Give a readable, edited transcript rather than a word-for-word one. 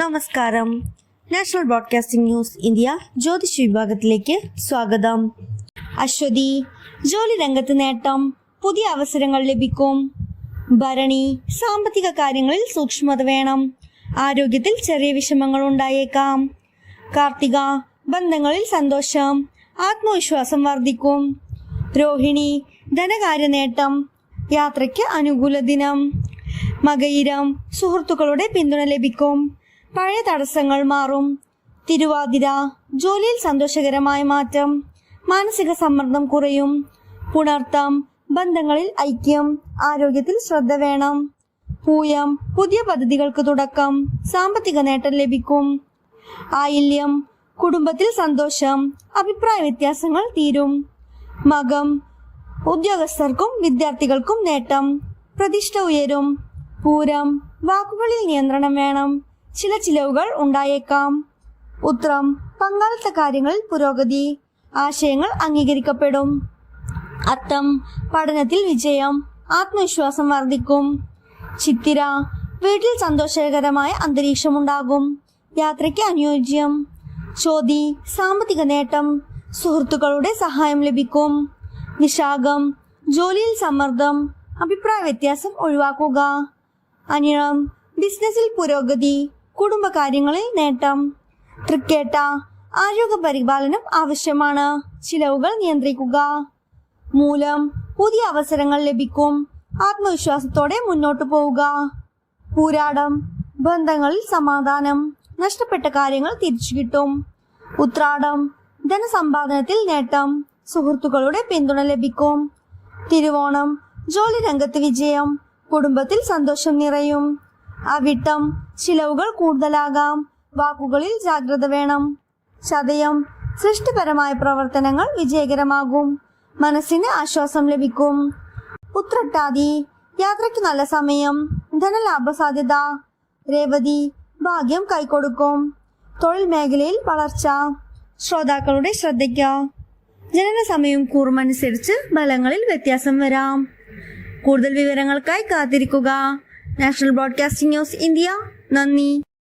നമസ്കാരം. National broadcasting news India ജ്യോതിഷ വിഭാഗത്തിലേക്ക് സ്വാഗതം. അശ്വതി, ജോലി രംഗത്ത് നേട്ടം, പുതിയ അവസരങ്ങൾ ലഭിക്കും. ഭരണി, സാമ്പത്തിക കാര്യങ്ങളിൽ സൂക്ഷ്മത വേണം, ആരോഗ്യത്തിൽ ചെറിയ വിഷമങ്ങൾ ഉണ്ടായേക്കാം. കാർത്തിക, ബന്ധങ്ങളിൽ സന്തോഷം, ആത്മവിശ്വാസം വർദ്ധിക്കും. രോഹിണി, ധനകാര്യ നേട്ടം, യാത്രയ്ക്ക് അനുകൂല ദിനം. മകയിരം, സുഹൃത്തുക്കളുടെ പിന്തുണ ലഭിക്കും, പഴയ തടസ്സങ്ങൾ മാറും. തിരുവാതിര, ജോലിയിൽ സന്തോഷകരമായ മാറ്റം, മാനസിക സമ്മർദ്ദം കുറയും. പുണർത്തം, ബന്ധങ്ങളിൽ ഐക്യം, ആരോഗ്യത്തിൽ ശ്രദ്ധ വേണം. പൂയം, പുതിയ പദ്ധതികൾക്ക് തുടക്കം, സാമ്പത്തിക നേട്ടം ലഭിക്കും. ആയില്യം, കുടുംബത്തിൽ സന്തോഷം, അഭിപ്രായ വ്യത്യാസങ്ങൾ തീരും. മകം, ഉദ്യോഗസ്ഥർക്കും വിദ്യാർത്ഥികൾക്കും നേട്ടം, പ്രതിഷ്ഠ ഉയരും. പൂരം, വാക്കുകളിൽ നിയന്ത്രണം വേണം, ചില ചിലവുകൾ ഉണ്ടായേക്കാം. ഉത്രം, പങ്കാളിത്ത കാര്യങ്ങളിൽ പുരോഗതി, ആശയങ്ങൾ അംഗീകരിക്കപ്പെടും. അത്തം, പഠനത്തിൽ വിജയം, ആത്മവിശ്വാസം വർദ്ധിക്കും. ചിത്തിര, വീട്ടിൽ സന്തോഷകരമായ അന്തരീക്ഷമുണ്ടാകും, യാത്രയ്ക്ക് അനുയോജ്യം. ചോതി, സാമ്പത്തിക നേട്ടം, സുഹൃത്തുക്കളുടെ സഹായം ലഭിക്കും. വിശാഖം, ജോലിയിൽ സമ്മർദ്ദം, അഭിപ്രായ വ്യത്യാസം ഒഴിവാക്കുക. അനിഴം, ബിസിനസ്സിൽ പുരോഗതി, കുടുംബകാര്യങ്ങളിൽ നേട്ടം. തൃക്കേട്ട, ആരോഗ്യ പരിപാലനം ആവശ്യമാണ്, ചിലവുകൾ നിയന്ത്രിക്കുക. മൂലം, പുതിയ അവസരങ്ങൾ ലഭിക്കും, ആത്മവിശ്വാസത്തോടെ മുന്നോട്ടു പോവുക. പൂരാടം, ബന്ധങ്ങളിൽ സമാധാനം, നഷ്ടപ്പെട്ട കാര്യങ്ങൾ തിരിച്ചു കിട്ടും. ഉത്രാടം, ധനസമ്പാദനത്തിൽ നേട്ടം, സുഹൃത്തുക്കളുടെ പിന്തുണ ലഭിക്കും. തിരുവോണം, ജോലി രംഗത്ത് വിജയം, കുടുംബത്തിൽ സന്തോഷം നിറയും. അവിട്ടം, ചിലവുകൾ കൂടുതലാകാം, വാക്കുകളിൽ ജാഗ്രത വേണം. ചതയം, സൃഷ്ടിപരമായ പ്രവർത്തനങ്ങൾ വിജയകരമാകും, മനസ്സിന് ആശ്വാസം ലഭിക്കും. ഉത്രട്ടാതി, യാത്രയ്ക്ക് നല്ല സമയം, ധനലാഭ സാധ്യത. രേവതി, ഭാഗ്യം കൈക്കൊടുക്കും, തൊഴിൽ മേഖലയിൽ വളർച്ച. ശ്രോതാക്കളുടെ ശ്രദ്ധയ്ക്ക് ജനന സമയം കൂറുമനുസരിച്ച് ഫലങ്ങളിൽ വ്യത്യാസം വരാം. കൂടുതൽ വിവരങ്ങൾക്കായി കാത്തിരിക്കുക. National broadcasting news India. നന്ദി.